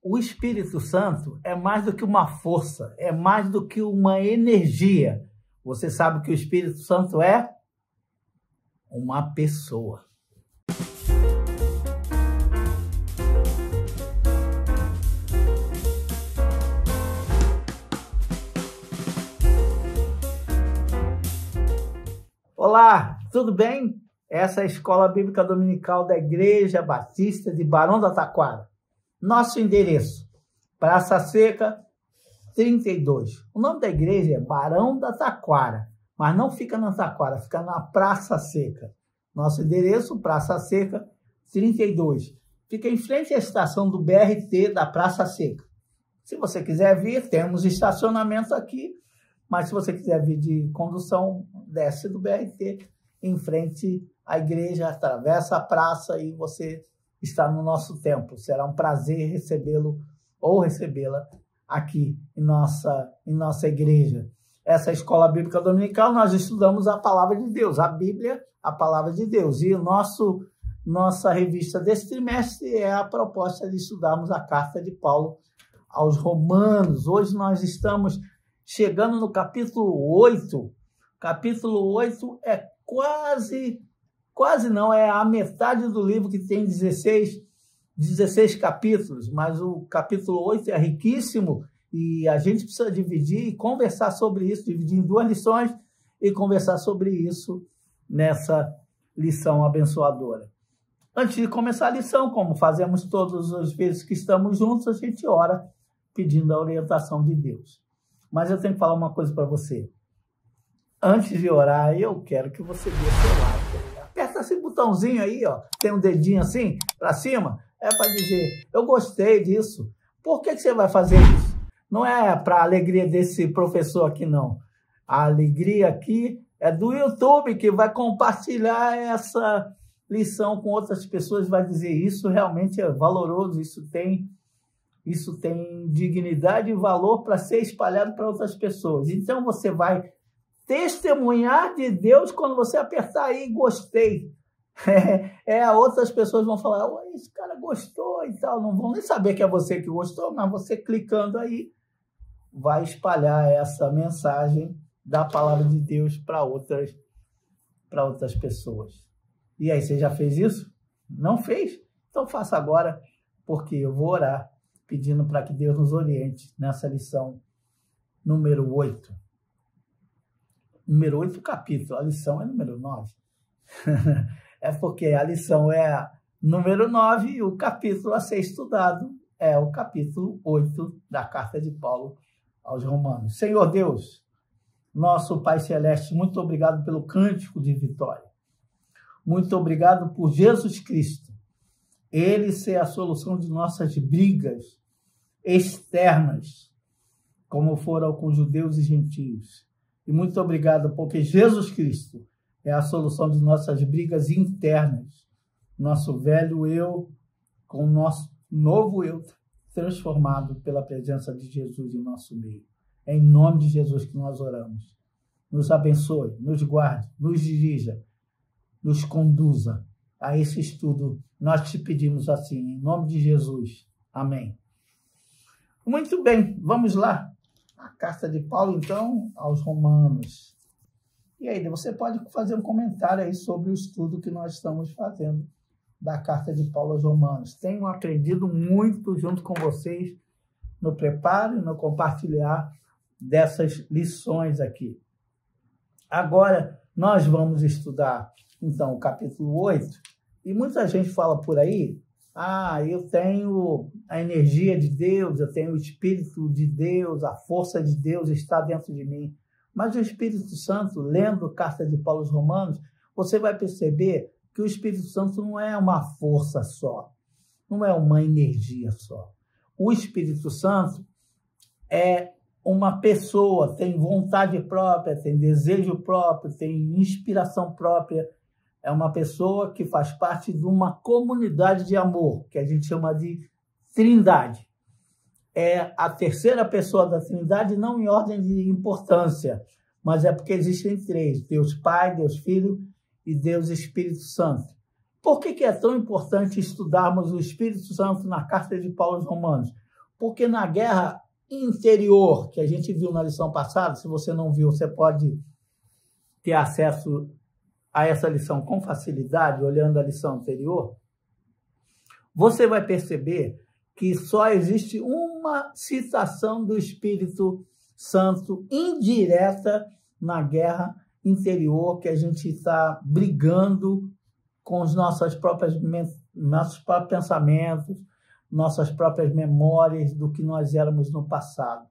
O Espírito Santo é mais do que uma força, é mais do que uma energia. Você sabe que o Espírito Santo é uma pessoa. Olá, tudo bem? Essa é a Escola Bíblica Dominical da Igreja Batista de Barão da Taquara. Nosso endereço, Praça Seca 32. O nome da igreja é Barão da Taquara, mas não fica na Taquara, fica na Praça Seca. Nosso endereço, Praça Seca 32. Fica em frente à estação do BRT da Praça Seca. Se você quiser vir, temos estacionamento aqui, mas se você quiser vir de condução, desce do BRT em frente à igreja, atravessa a praça e você está no nosso templo. Será um prazer recebê-lo ou recebê-la aqui em nossa igreja. Essa Escola Bíblica Dominical, nós estudamos a Palavra de Deus, a Bíblia, a Palavra de Deus. E nossa revista desse trimestre é a proposta de estudarmos a Carta de Paulo aos Romanos. Hoje nós estamos chegando no capítulo 8. Capítulo 8 é quase não, é a metade do livro, que tem 16 capítulos, mas o capítulo 8 é riquíssimo e a gente precisa dividir e conversar sobre isso, dividir em 2 lições e conversar sobre isso nessa lição abençoadora. Antes de começar a lição, como fazemos todas as vezes que estamos juntos, a gente ora pedindo a orientação de Deus. Mas eu tenho que falar uma coisa para você. Antes de orar, eu quero que você dê seu like. Aperta esse botãozinho aí, ó. Tem um dedinho assim para cima. É para dizer, eu gostei disso. Por que você vai fazer isso? Não é para a alegria desse professor aqui, não. A alegria aqui é do YouTube, que vai compartilhar essa lição com outras pessoas. Vai dizer, isso realmente é valoroso, isso tem dignidade e valor para ser espalhado para outras pessoas. Então você vai testemunhar de Deus quando você apertar aí, gostei. Outras pessoas vão falar, esse cara gostou e tal. Não vão nem saber que é você que gostou, mas você clicando aí vai espalhar essa mensagem da palavra de Deus para outras pessoas. E aí, você já fez isso? Não fez? Então faça agora, porque eu vou orar pedindo para que Deus nos oriente nessa lição número 8. Número 8, capítulo. A lição é número 9. É porque a lição é número 9 e o capítulo a ser estudado é o capítulo 8 da Carta de Paulo aos Romanos. Senhor Deus, nosso Pai Celeste, muito obrigado pelo cântico de vitória. Muito obrigado por Jesus Cristo. Ele ser a solução de nossas brigas externas, como foram com judeus e gentios. E muito obrigado porque Jesus Cristo é a solução de nossas brigas internas. Nosso velho eu com o nosso novo eu transformado pela presença de Jesus em nosso meio. É em nome de Jesus que nós oramos. Nos abençoe, nos guarde, nos dirija, nos conduza a esse estudo. Nós te pedimos assim, em nome de Jesus. Amém. Muito bem, vamos lá. A carta de Paulo, então, aos Romanos. E aí, você pode fazer um comentário aí sobre o estudo que nós estamos fazendo da carta de Paulo aos Romanos. Tenho aprendido muito junto com vocês no preparo e no compartilhar dessas lições aqui. Agora, nós vamos estudar, então, o capítulo 8. E muita gente fala por aí, eu tenho a energia de Deus, eu tenho o Espírito de Deus, a força de Deus está dentro de mim. Mas o Espírito Santo, lendo a carta de Paulo aos Romanos, você vai perceber que o Espírito Santo não é uma força só, não é uma energia só. O Espírito Santo é uma pessoa, tem vontade própria, tem desejo próprio, tem inspiração própria. É uma pessoa que faz parte de uma comunidade de amor, que a gente chama de Trindade. É a terceira pessoa da Trindade, não em ordem de importância, mas é porque existem 3, Deus Pai, Deus Filho e Deus Espírito Santo. Por que é tão importante estudarmos o Espírito Santo na carta de Paulo aos Romanos? Porque na guerra interior, que a gente viu na lição passada, se você não viu, você pode ter acesso a essa lição com facilidade, olhando a lição anterior, você vai perceber que só existe uma citação do Espírito Santo indireta na guerra interior, que a gente está brigando com os nossos próprios pensamentos, nossas próprias memórias do que nós éramos no passado.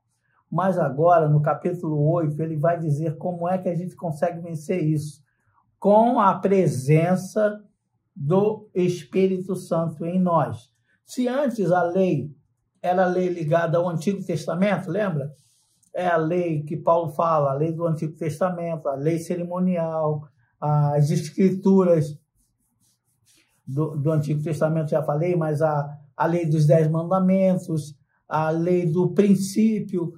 Mas agora, no capítulo 8, ele vai dizer como é que a gente consegue vencer isso, com a presença do Espírito Santo em nós. Se antes a lei era a lei ligada ao Antigo Testamento, lembra? É a lei que Paulo fala, a lei do Antigo Testamento, a lei cerimonial, as escrituras do Antigo Testamento, já falei, mas a lei dos 10 mandamentos, a lei do princípio,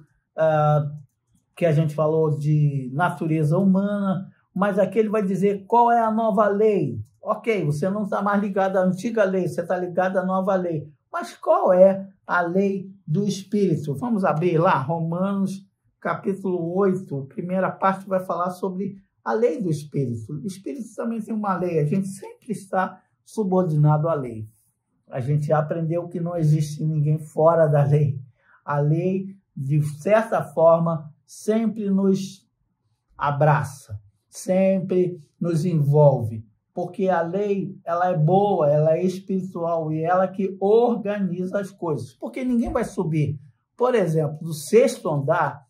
que a gente falou de natureza humana, mas aqui ele vai dizer qual é a nova lei. Ok, você não está mais ligado à antiga lei, você está ligado à nova lei. Mas qual é a lei do Espírito? Vamos abrir lá, Romanos, capítulo 8, primeira parte vai falar sobre a lei do Espírito. O Espírito também tem uma lei, a gente sempre está subordinado à lei. A gente aprendeu que não existe ninguém fora da lei. A lei, de certa forma, sempre nos abraça, sempre nos envolve. Porque a lei, ela é boa, ela é espiritual e ela que organiza as coisas. Porque ninguém vai subir, por exemplo, do 6º andar,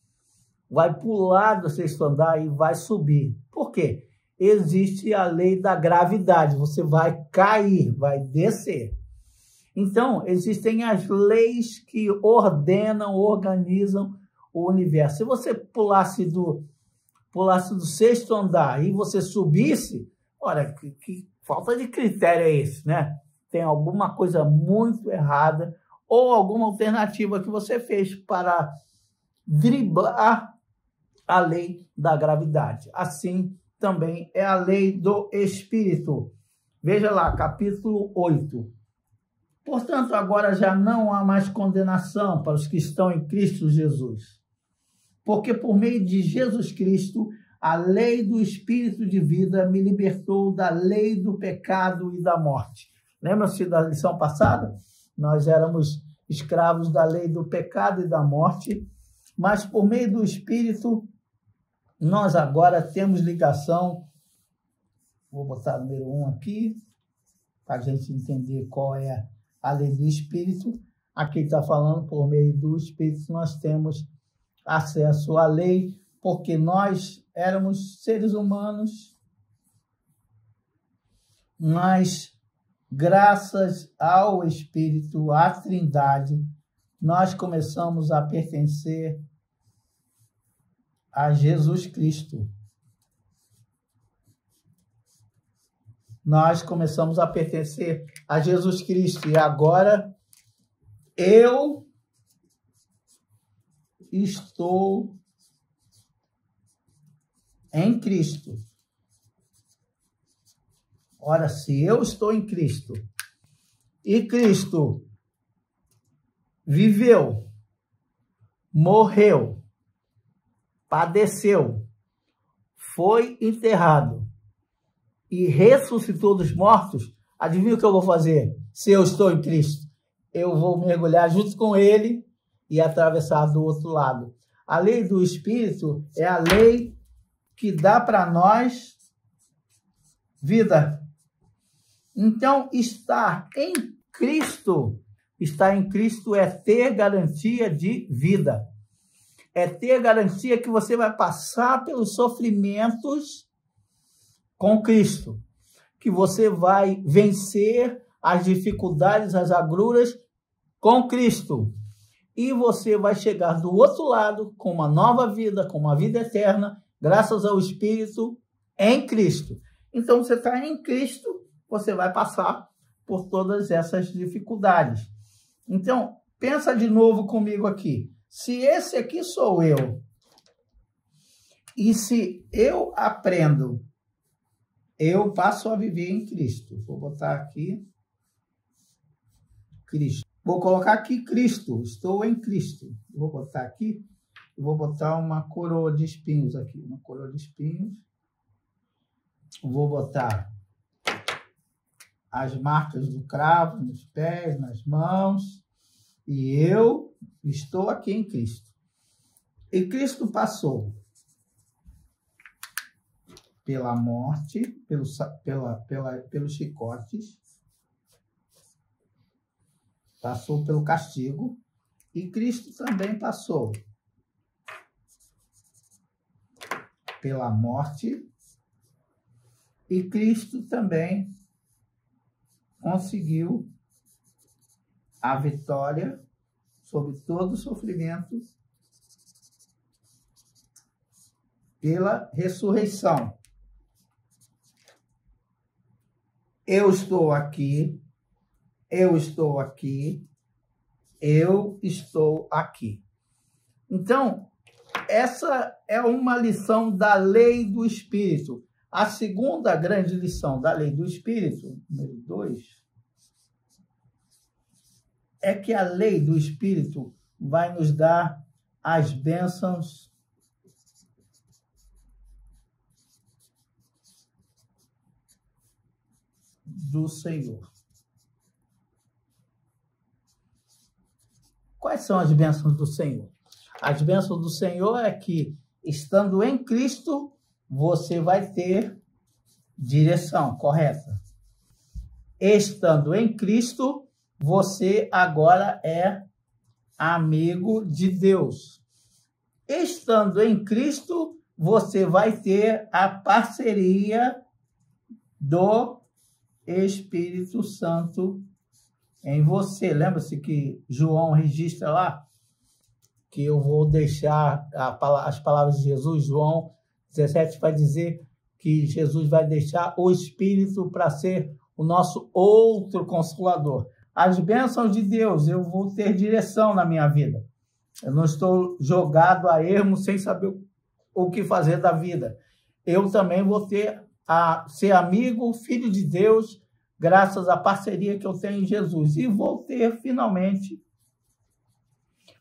vai pular do 6º andar e vai subir. Por quê? Existe a lei da gravidade. Você vai cair, vai descer. Então, existem as leis que ordenam, organizam o universo. Se você pulasse do 6º andar e você subisse, olha, que falta de critério é esse, né? Tem alguma coisa muito errada ou alguma alternativa que você fez para driblar a lei da gravidade. Assim também é a lei do Espírito. Veja lá, capítulo 8. Portanto, agora já não há mais condenação para os que estão em Cristo Jesus. Porque por meio de Jesus Cristo, a lei do Espírito de vida me libertou da lei do pecado e da morte. Lembra-se da lição passada? Nós éramos escravos da lei do pecado e da morte, mas por meio do Espírito, nós agora temos ligação. Vou botar o número 1 aqui, para a gente entender qual é a lei do Espírito. Aqui está falando, por meio do Espírito, nós temos acesso à lei, porque nós éramos seres humanos, mas graças ao Espírito, à Trindade, nós começamos a pertencer a Jesus Cristo. Nós começamos a pertencer a Jesus Cristo e agora eu estou em Cristo. Ora, se eu estou em Cristo e Cristo viveu, morreu, padeceu, foi enterrado e ressuscitou dos mortos, adivinha o que eu vou fazer? Se eu estou em Cristo, eu vou mergulhar junto com ele e atravessar do outro lado. A lei do Espírito é a lei que dá para nós vida. Então, estar em Cristo é ter garantia de vida. É ter garantia que você vai passar pelos sofrimentos com Cristo, que você vai vencer as dificuldades, as agruras com Cristo. E você vai chegar do outro lado com uma nova vida, com uma vida eterna, graças ao Espírito em Cristo. Então, você está em Cristo, você vai passar por todas essas dificuldades. Então, pensa de novo comigo aqui. Se esse aqui sou eu, e se eu aprendo, eu passo a viver em Cristo. Vou botar aqui, Cristo. Vou colocar aqui Cristo, estou em Cristo. Vou botar aqui, vou botar uma coroa de espinhos aqui, uma coroa de espinhos. Vou botar as marcas do cravo nos pés, nas mãos. E eu estou aqui em Cristo. E Cristo passou pela morte, pelos chicotes, passou pelo castigo, e Cristo também passou pela morte, e Cristo também conseguiu a vitória sobre todo o sofrimento pela ressurreição. Eu estou aqui, eu estou aqui, eu estou aqui. Então, essa é uma lição da lei do Espírito. A segunda grande lição da lei do Espírito, número 2, é que a lei do Espírito vai nos dar as bênçãos do Senhor. Quais são as bênçãos do Senhor? As bênçãos do Senhor é que, estando em Cristo, você vai ter direção correta. Estando em Cristo, você agora é amigo de Deus. Estando em Cristo, você vai ter a parceria do Espírito Santo em você. Lembra-se que João registra lá, que eu vou deixar as palavras de Jesus. João 17 vai dizer que Jesus vai deixar o Espírito para ser o nosso outro Consolador. As bênçãos de Deus, eu vou ter direção na minha vida. Eu não estou jogado a ermo sem saber o que fazer da vida. Eu também vou ter a ser amigo, filho de Deus, graças à parceria que eu tenho em Jesus. E vou ter, finalmente,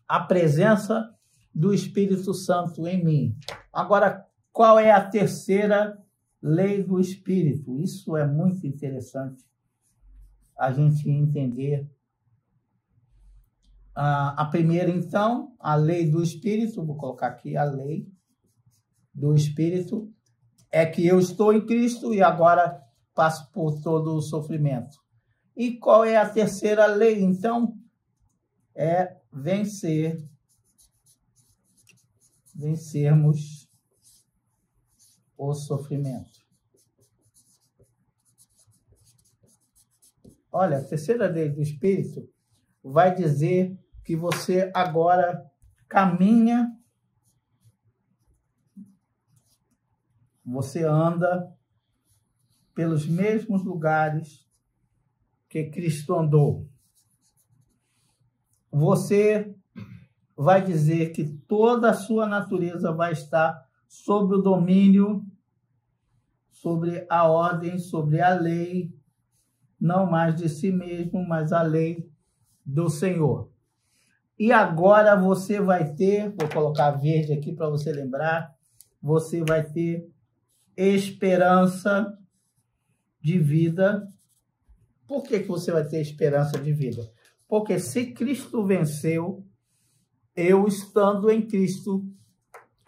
a presença do Espírito Santo em mim. Agora, qual é a terceira lei do Espírito? Isso é muito interessante a gente entender. A primeira, então, a lei do Espírito, vou colocar aqui a lei do Espírito, é que eu estou em Cristo e agora passo por todo o sofrimento. E qual é a terceira lei, então? É vencermos o sofrimento. Olha, a terceira lei do Espírito vai dizer que você agora caminha, você anda pelos mesmos lugares que Cristo andou. Você vai dizer que toda a sua natureza vai estar sob o domínio, sobre a ordem, sobre a lei, não mais de si mesmo, mas a lei do Senhor. E agora você vai ter, vou colocar verde aqui para você lembrar, você vai ter esperança de vida. Por que você vai ter esperança de vida? Porque se Cristo venceu, eu estando em Cristo,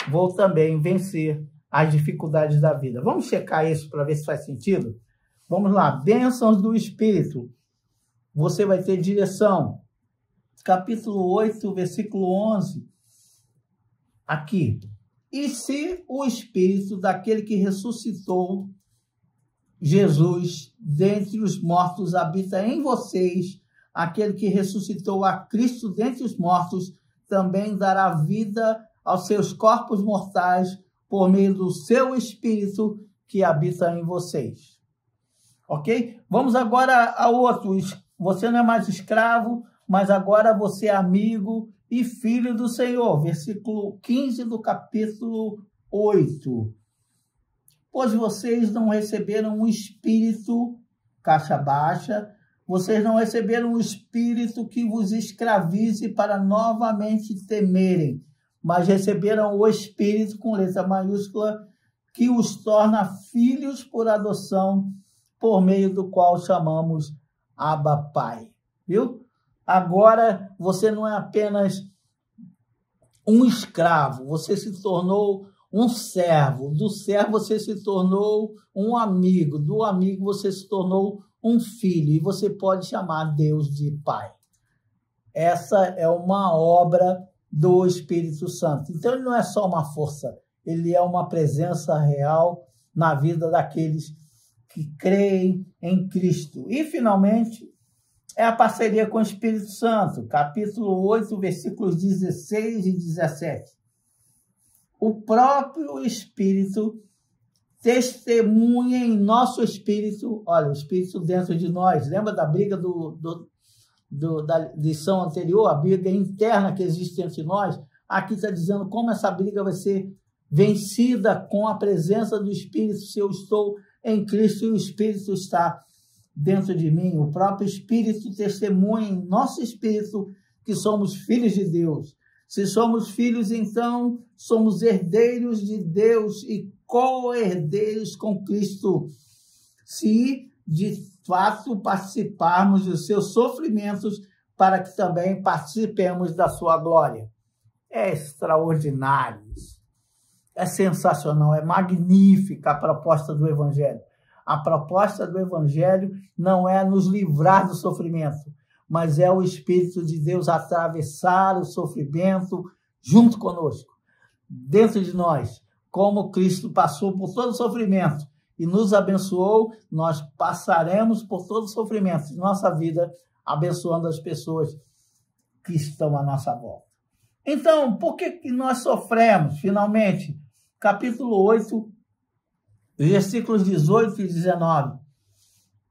vou também vencer as dificuldades da vida. Vamos checar isso para ver se faz sentido? Vamos lá, bênçãos do Espírito. Você vai ter direção. Capítulo 8, versículo 11. Aqui. E se o Espírito daquele que ressuscitou Jesus dentre os mortos habita em vocês, aquele que ressuscitou a Cristo dentre os mortos também dará vida aos seus corpos mortais por meio do seu Espírito que habita em vocês. Ok? Vamos agora ao outro. Você não é mais escravo, mas agora você é amigo e filho do Senhor. Versículo 15 do capítulo 8. Pois vocês não receberam um espírito, caixa baixa, Vocês não receberam o espírito que vos escravize para novamente temerem, mas receberam o espírito com letra maiúscula que os torna filhos por adoção, por meio do qual chamamos Abba Pai. Viu? Agora você não é apenas um escravo, você se tornou um servo. Do servo você se tornou um amigo. Do amigo você se tornou um filho. E você pode chamar Deus de Pai. Essa é uma obra do Espírito Santo. Então ele não é só uma força, ele é uma presença real na vida daqueles que creem em Cristo. E, finalmente, é a parceria com o Espírito Santo, capítulo 8, versículos 16 e 17. O próprio Espírito testemunha em nosso espírito, olha, o Espírito dentro de nós. Lembra da briga da lição anterior, a briga interna que existe entre nós? Aqui está dizendo como essa briga vai ser vencida com a presença do Espírito, se eu estou em Cristo e o Espírito está dentro de mim. O próprio Espírito testemunha em nosso espírito que somos filhos de Deus. Se somos filhos, então somos herdeiros de Deus e co-herdeiros com Cristo. Se de fato participarmos dos seus sofrimentos, para que também participemos da sua glória. É extraordinário isso. É sensacional, é magnífica a proposta do Evangelho. A proposta do Evangelho não é nos livrar do sofrimento, mas é o Espírito de Deus atravessar o sofrimento junto conosco, dentro de nós. Como Cristo passou por todo o sofrimento e nos abençoou, nós passaremos por todo o sofrimento de nossa vida, abençoando as pessoas que estão à nossa volta. Então, por que nós sofremos, finalmente? Capítulo 8, versículos 18 e 19.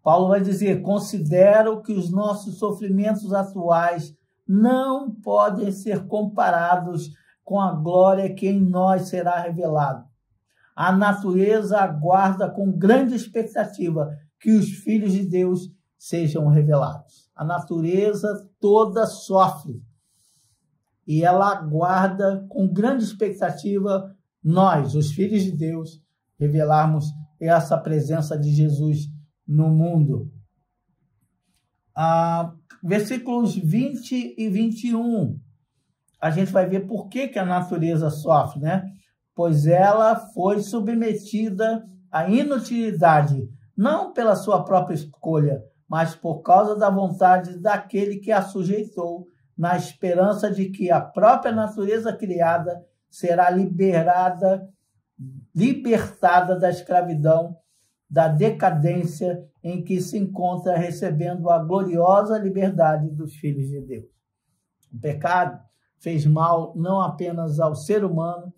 Paulo vai dizer: considero que os nossos sofrimentos atuais não podem ser comparados com a glória que em nós será revelada. A natureza aguarda com grande expectativa que os filhos de Deus sejam revelados. A natureza toda sofre e ela aguarda com grande expectativa nós, os filhos de Deus, revelarmos essa presença de Jesus no mundo. Versículos 20 e 21, a gente vai ver por que a natureza sofre, né? Pois ela foi submetida à inutilidade, não pela sua própria escolha, mas por causa da vontade daquele que a sujeitou, na esperança de que a própria natureza criada será libertada libertada da escravidão, da decadência em que se encontra, recebendo a gloriosa liberdade dos filhos de Deus. O pecado fez mal não apenas ao ser humano,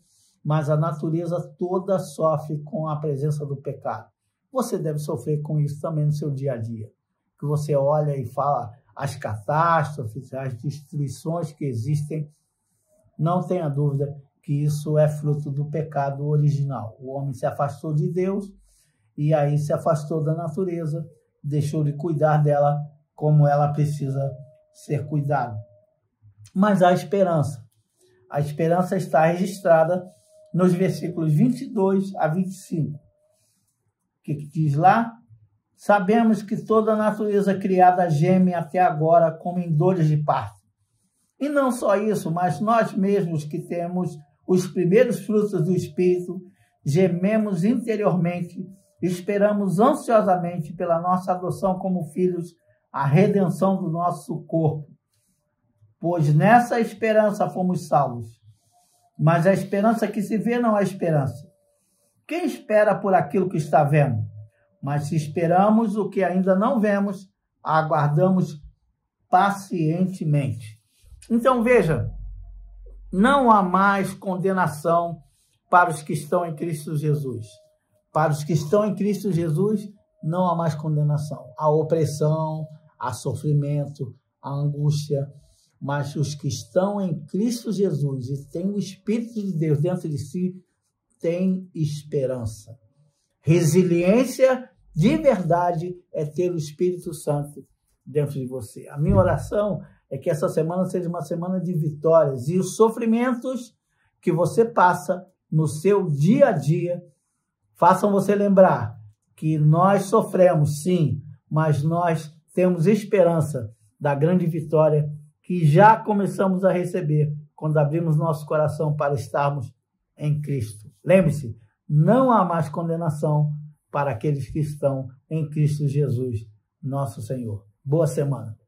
mas a natureza toda sofre com a presença do pecado. Você deve sofrer com isso também no seu dia a dia. Que você olha e fala as catástrofes, as destruições que existem, não tenha dúvida que isso é fruto do pecado original. O homem se afastou de Deus e aí se afastou da natureza, deixou de cuidar dela como ela precisa ser cuidada. Mas há esperança. A esperança está registrada nos versículos 22 a 25. O que diz lá? Sabemos que toda a natureza criada geme até agora como em dores de parto. E não só isso, mas nós mesmos que temos os primeiros frutos do Espírito, gememos interiormente, esperamos ansiosamente pela nossa adoção como filhos, a redenção do nosso corpo. Pois nessa esperança fomos salvos. Mas a esperança que se vê não é esperança. Quem espera por aquilo que está vendo? Mas se esperamos o que ainda não vemos, aguardamos pacientemente. Então veja, não há mais condenação para os que estão em Cristo Jesus. Para os que estão em Cristo Jesus, não há mais condenação. Há opressão, há sofrimento, há angústia, mas os que estão em Cristo Jesus e têm o Espírito de Deus dentro de si, têm esperança. Resiliência de verdade é ter o Espírito Santo dentro de você. A minha oração é que essa semana seja uma semana de vitórias e os sofrimentos que você passa no seu dia a dia façam você lembrar que nós sofremos, sim, mas nós temos esperança da grande vitória que já começamos a receber quando abrimos nosso coração para estarmos em Cristo. Lembre-se, não há mais condenação para aqueles que estão em Cristo Jesus, nosso Senhor. Boa semana.